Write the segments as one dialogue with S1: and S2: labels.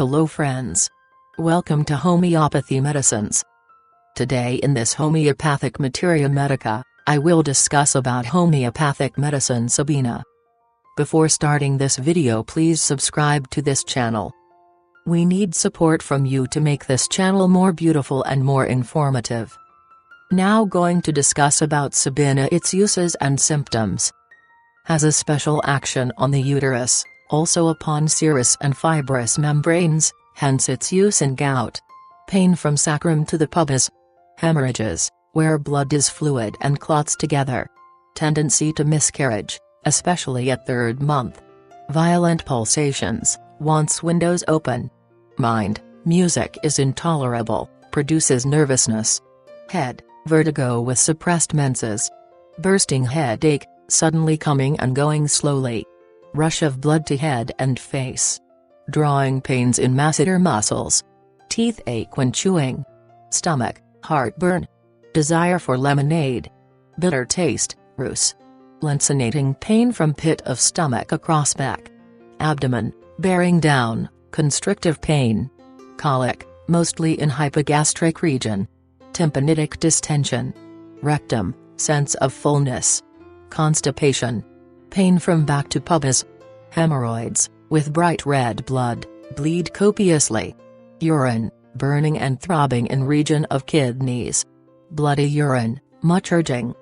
S1: Hello friends. Welcome to Homeopathy Medicines. Today in this homeopathic Materia Medica, I will discuss about homeopathic medicine Sabina. Before starting this video, please subscribe to this channel. We need support from you to make this channel more beautiful and more informative. Now going to discuss about Sabina, its uses and symptoms. Has a special action on the uterus, also upon serous and fibrous membranes, hence its use in gout. Pain from sacrum to the pubis. Hemorrhages, where blood is fluid and clots together. Tendency to miscarriage, especially at third month. Violent pulsations, once windows open. Mind, music is intolerable, produces nervousness. Head, vertigo with suppressed menses. Bursting headache, suddenly coming and going slowly. Rush of blood to head and face. Drawing pains in masseter muscles. Teeth ache when chewing. Stomach, heartburn. Desire for lemonade. Bitter taste, ruse. Lancinating pain from pit of stomach across back. Abdomen, bearing down, constrictive pain. Colic, mostly in hypogastric region. Tympanitic distension. Rectum, sense of fullness. Constipation. Pain from back to pubis. Hemorrhoids, with bright red blood, bleed copiously. Urine, burning and throbbing in region of kidneys. Bloody urine, much urging.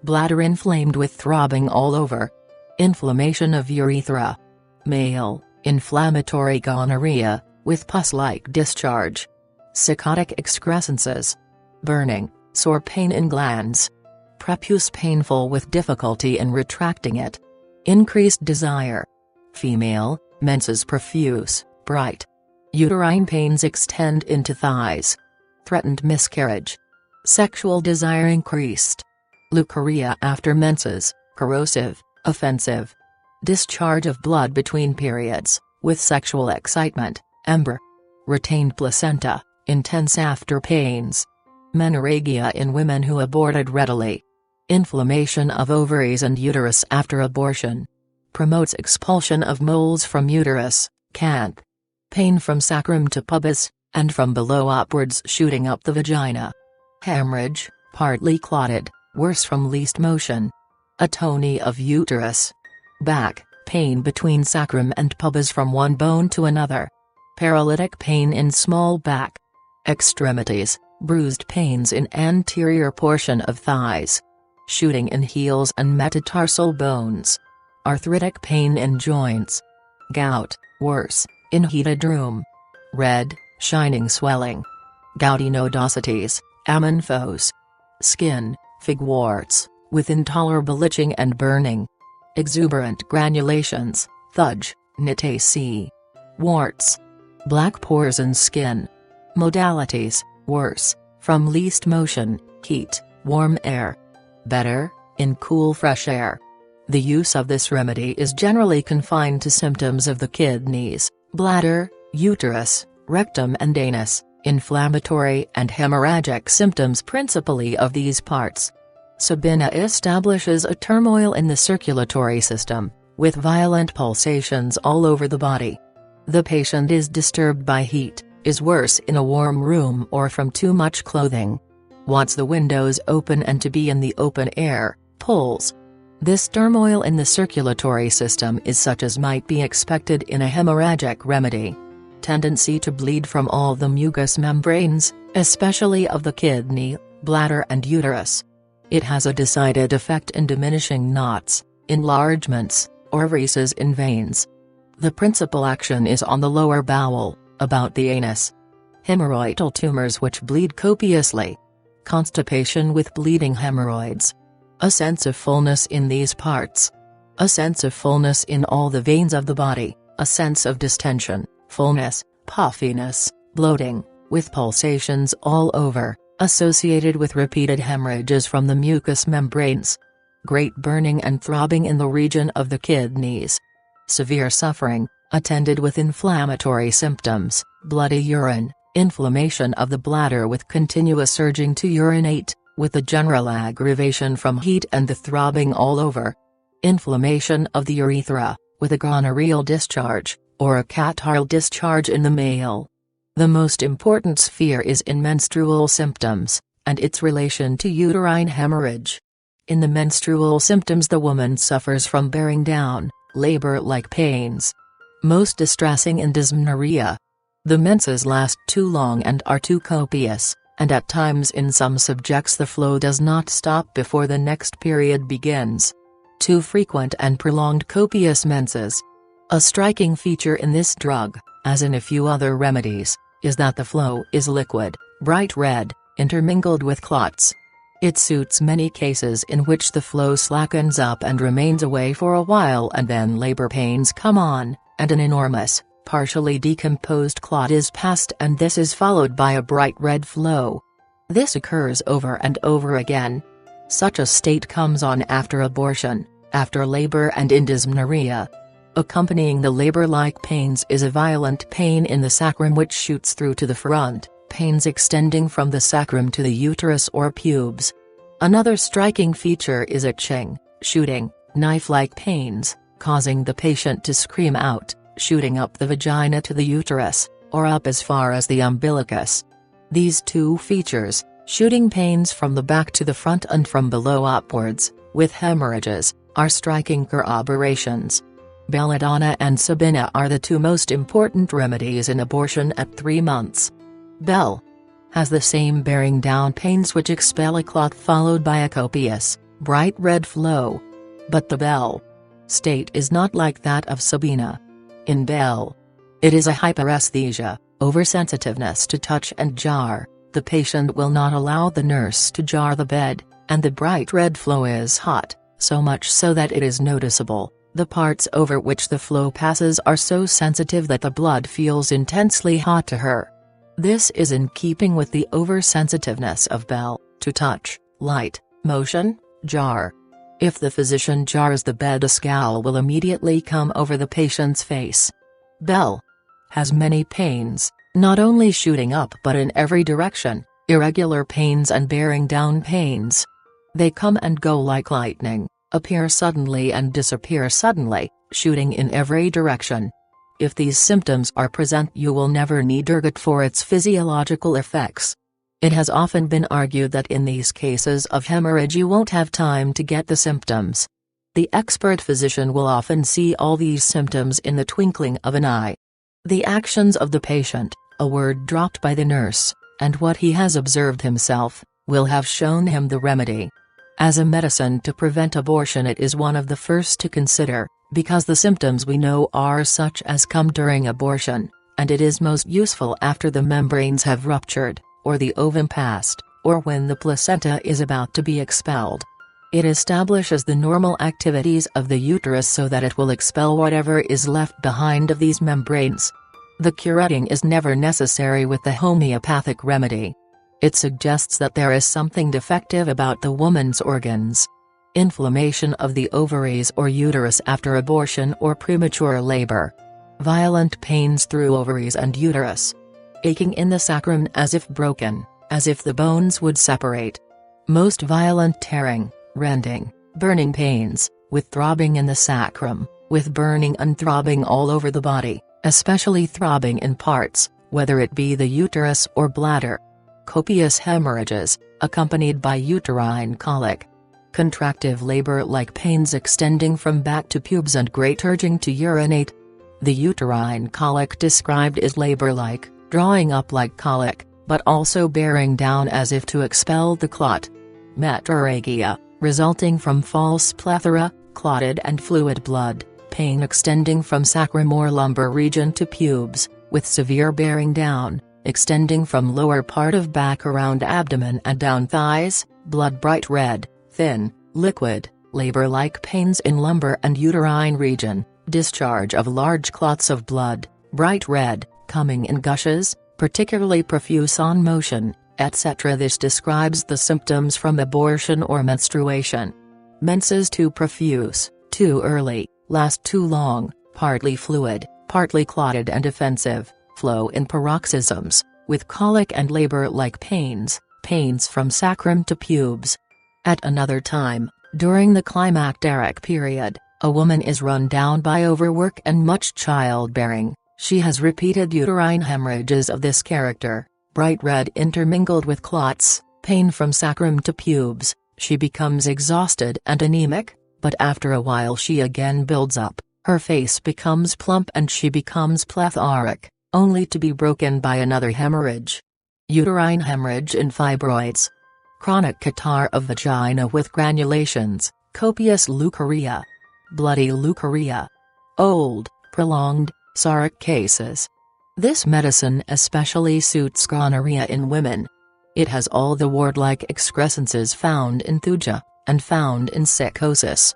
S1: Bladder inflamed with throbbing all over. Inflammation of urethra. Male, inflammatory gonorrhea, with pus-like discharge. Psychotic excrescences. Burning, sore pain in glands. Prepuce painful with difficulty in retracting it. Increased desire. Female, menses profuse, bright. Uterine pains extend into thighs. Threatened miscarriage. Sexual desire increased. Leukorrhea after menses, corrosive, offensive. Discharge of blood between periods, with sexual excitement, ember. Retained placenta, intense after pains. Menorrhagia in women who aborted readily. Inflammation of ovaries and uterus after abortion. Promotes expulsion of moles from uterus, canth. Pain from sacrum to pubis, and from below upwards shooting up the vagina. Hemorrhage, partly clotted, worse from least motion. Atony of uterus. Back, pain between sacrum and pubis from one bone to another. Paralytic pain in small back. Extremities, bruised pains in anterior portion of thighs. Shooting in heels and metatarsal bones. Arthritic pain in joints. Gout, worse, in heated room. Red, shining swelling. Gouty nodosities, amenorrhoes. Skin, figwarts, with intolerable itching and burning. Exuberant granulations, thudge, nitaceae. Warts. Black pores in skin. Modalities, worse, from least motion, heat, warm air. Better, in cool fresh air. The use of this remedy is generally confined to symptoms of the kidneys, bladder, uterus, rectum and anus, inflammatory and hemorrhagic symptoms principally of these parts. Sabina establishes a turmoil in the circulatory system, with violent pulsations all over the body. The patient is disturbed by heat, is worse in a warm room or from too much clothing. Wants the windows open and to be in the open air, pulls. This turmoil in the circulatory system is such as might be expected in a hemorrhagic remedy. Tendency to bleed from all the mucous membranes, especially of the kidney, bladder and uterus. It has a decided effect in diminishing knots, enlargements, or varices in veins. The principal action is on the lower bowel, about the anus. Hemorrhoidal tumors which bleed copiously. Constipation with bleeding hemorrhoids. A sense of fullness in these parts. A sense of fullness in all the veins of the body, a sense of distension, fullness, puffiness, bloating, with pulsations all over, associated with repeated hemorrhages from the mucous membranes. Great burning and throbbing in the region of the kidneys. Severe suffering, attended with inflammatory symptoms, bloody urine. Inflammation of the bladder with continuous urging to urinate, with a general aggravation from heat and the throbbing all over. Inflammation of the urethra, with a gonorrheal discharge, or a catarrhal discharge in the male. The most important sphere is in menstrual symptoms, and its relation to uterine hemorrhage. In the menstrual symptoms, the woman suffers from bearing down, labor-like pains. Most distressing in dysmenorrhea. The menses last too long and are too copious, and at times in some subjects the flow does not stop before the next period begins. Too frequent and prolonged copious menses. A striking feature in this drug, as in a few other remedies, is that the flow is liquid, bright red, intermingled with clots. It suits many cases in which the flow slackens up and remains away for a while, and then labor pains come on, and an enormous, partially decomposed clot is passed, and this is followed by a bright red flow. This occurs over and over again. Such a state comes on after abortion, after labor, and in dysmenorrhea. Accompanying the labor-like pains is a violent pain in the sacrum which shoots through to the front, pains extending from the sacrum to the uterus or pubes. Another striking feature is itching, shooting, knife-like pains, causing the patient to scream out, shooting up the vagina to the uterus, or up as far as the umbilicus. These two features, shooting pains from the back to the front and from below upwards, with hemorrhages, are striking corroborations. Belladonna and Sabina are the two most important remedies in abortion at 3 months. Bell has the same bearing down pains which expel a clot followed by a copious, bright red flow. But the Bell state is not like that of Sabina. In Bell, it is a hyperesthesia, oversensitiveness to touch and jar. The patient will not allow the nurse to jar the bed, and the bright red flow is hot, so much so that it is noticeable. The parts over which the flow passes are so sensitive that the blood feels intensely hot to her. This is in keeping with the oversensitiveness of Bell, to touch, light, motion, jar. If the physician jars the bed, a scowl will immediately come over the patient's face. Bell has many pains, not only shooting up but in every direction, irregular pains and bearing down pains. They come and go like lightning, appear suddenly and disappear suddenly, shooting in every direction. If these symptoms are present, you will never need ergot for its physiological effects. It has often been argued that in these cases of hemorrhage you won't have time to get the symptoms. The expert physician will often see all these symptoms in the twinkling of an eye. The actions of the patient, a word dropped by the nurse, and what he has observed himself, will have shown him the remedy. As a medicine to prevent abortion, it is one of the first to consider, because the symptoms we know are such as come during abortion, and it is most useful after the membranes have ruptured, or the ovum passed, or when the placenta is about to be expelled. It establishes the normal activities of the uterus so that it will expel whatever is left behind of these membranes. The curetting is never necessary with the homeopathic remedy. It suggests that there is something defective about the woman's organs. Inflammation of the ovaries or uterus after abortion or premature labor. Violent pains through ovaries and uterus. Aching in the sacrum as if broken, as if the bones would separate. Most violent tearing, rending, burning pains, with throbbing in the sacrum, with burning and throbbing all over the body, especially throbbing in parts, whether it be the uterus or bladder. Copious hemorrhages, accompanied by uterine colic. Contractive labor-like pains extending from back to pubes and great urging to urinate. The uterine colic described is labor-like, drawing up like colic, but also bearing down as if to expel the clot. Metorrhagia, resulting from false plethora, clotted and fluid blood, pain extending from sacrum or lumbar region to pubes, with severe bearing down, extending from lower part of back around abdomen and down thighs, blood bright red, thin, liquid, labor-like pains in lumbar and uterine region, discharge of large clots of blood, bright red, coming in gushes, particularly profuse on motion, etc. This describes the symptoms from abortion or menstruation. Menses too profuse, too early, last too long, partly fluid, partly clotted and offensive, flow in paroxysms, with colic and labor-like pains, pains from sacrum to pubes. At another time, during the climacteric period, A woman is run down by overwork and much childbearing. She has repeated uterine hemorrhages of this character, bright red intermingled with clots, pain from sacrum to pubes. She becomes exhausted and anemic, but after a while she again builds up. Her face becomes plump and she becomes plethoric, only to be broken by another hemorrhage. Uterine hemorrhage in fibroids. Chronic catarrh of vagina with granulations, copious leukorrhea. Bloody leukorrhea. Old, prolonged, psoric cases. This medicine especially suits gonorrhea in women. It has all the wart-like excrescences found in thuja, and found in psychosis.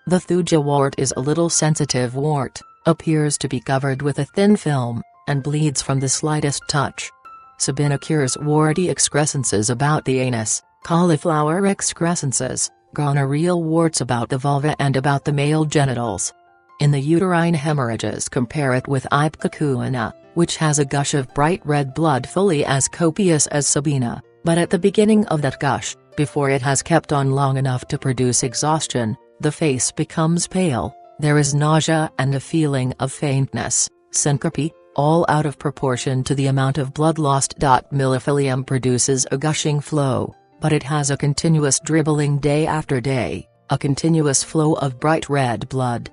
S1: The thuja wart is a little sensitive wart, appears to be covered with a thin film, and bleeds from the slightest touch. Sabina cures warty excrescences about the anus, cauliflower excrescences, gonorrheal warts about the vulva and about the male genitals. In the uterine hemorrhages compare it with ipecacuanha, which has a gush of bright red blood fully as copious as Sabina, but at the beginning of that gush, before it has kept on long enough to produce exhaustion, the face becomes pale, there is nausea and a feeling of faintness, syncope, all out of proportion to the amount of blood lost. Miliphilium produces a gushing flow, but it has a continuous dribbling day after day, a continuous flow of bright red blood.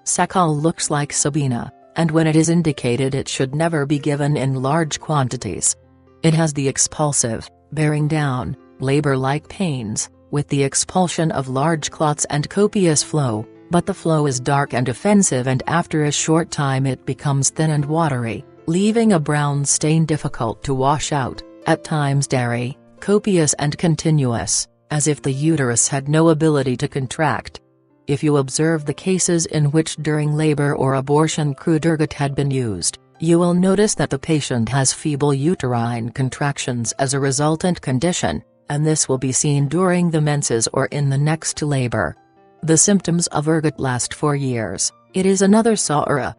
S1: Sekal looks like Sabina, and when it is indicated it should never be given in large quantities. It has the expulsive, bearing down, labor-like pains, with the expulsion of large clots and copious flow, but the flow is dark and offensive and after a short time it becomes thin and watery, leaving a brown stain difficult to wash out, at times dairy, copious and continuous, as if the uterus had no ability to contract. If you observe the cases in which during labor or abortion crude ergot had been used, you will notice that the patient has feeble uterine contractions as a resultant condition, and this will be seen during the menses or in the next labor. The symptoms of ergot last for years. It is another saura.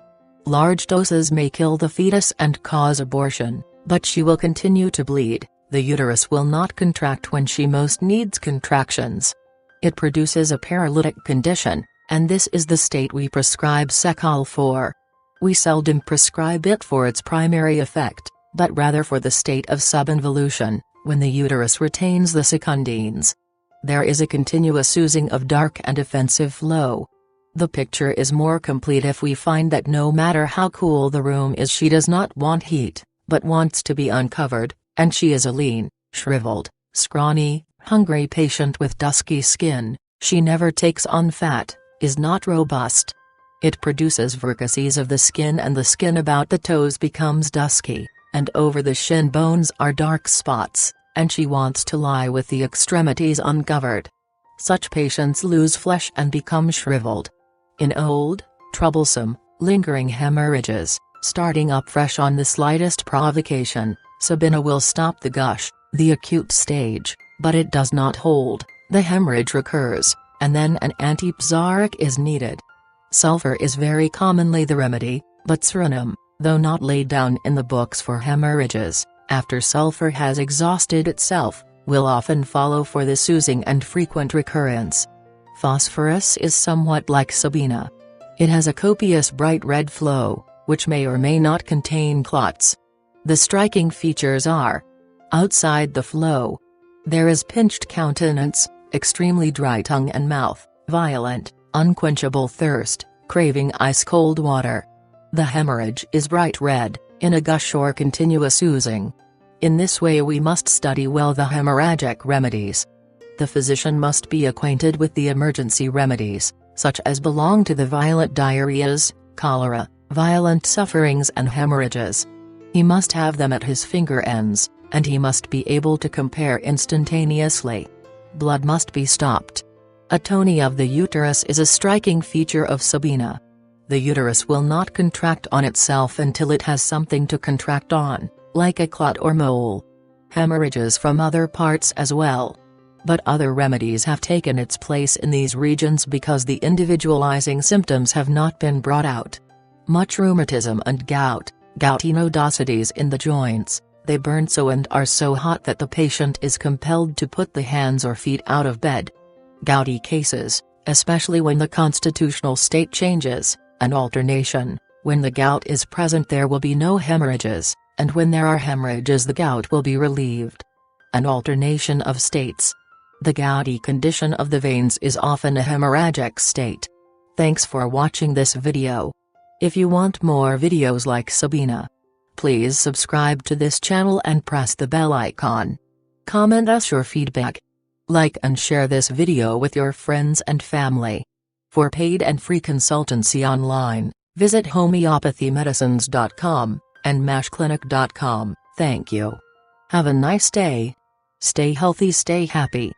S1: Large doses may kill the fetus and cause abortion, but she will continue to bleed. The uterus will not contract when she most needs contractions. It produces a paralytic condition, and this is the state we prescribe Sekal for. We seldom prescribe it for its primary effect, but rather for the state of subinvolution, when the uterus retains the secundines. There is a continuous oozing of dark and offensive flow. The picture is more complete if we find that no matter how cool the room is she does not want heat, but wants to be uncovered, and she is a lean, shriveled, scrawny, hungry patient with dusky skin. She never takes on fat, is not robust. It produces varices of the skin and the skin about the toes becomes dusky, and over the shin bones are dark spots, and she wants to lie with the extremities uncovered. Such patients lose flesh and become shriveled. In old, troublesome, lingering hemorrhages, starting up fresh on the slightest provocation, Sabina will stop the gush, the acute stage, but it does not hold, the hemorrhage recurs, and then an antipsoric is needed. Sulfur is very commonly the remedy, but Suriname, though not laid down in the books for hemorrhages, after sulfur has exhausted itself, will often follow for this oozing and frequent recurrence. Phosphorus is somewhat like Sabina. It has a copious bright red flow, which may or may not contain clots. The striking features are: outside the flow, there is pinched countenance, extremely dry tongue and mouth, violent, unquenchable thirst, craving ice-cold water. The hemorrhage is bright red, in a gush or continuous oozing. In this way we must study well the hemorrhagic remedies. The physician must be acquainted with the emergency remedies, such as belong to the violent diarrheas, cholera, violent sufferings and hemorrhages. He must have them at his finger ends, and he must be able to compare instantaneously. Blood must be stopped. Atonia of the uterus is a striking feature of Sabina. The uterus will not contract on itself until it has something to contract on, like a clot or mole. Hemorrhages from other parts as well. But other remedies have taken its place in these regions because the individualizing symptoms have not been brought out. Much rheumatism and gout, gouty nodosities in the joints, they burn so and are so hot that the patient is compelled to put the hands or feet out of bed. Gouty cases, especially when the constitutional state changes. An alternation: when the gout is present there will be no hemorrhages, and when there are hemorrhages the gout will be relieved. An alternation of states. The gouty condition of the veins is often a hemorrhagic state. Thanks for watching this video. If you want more videos like Sabina, please subscribe to this channel and press the bell icon. Comment us your feedback. Like and share this video with your friends and family. For paid and free consultancy online, visit homeopathymedicines.com and mashclinic.com. Thank you. Have a nice day. Stay healthy, stay happy.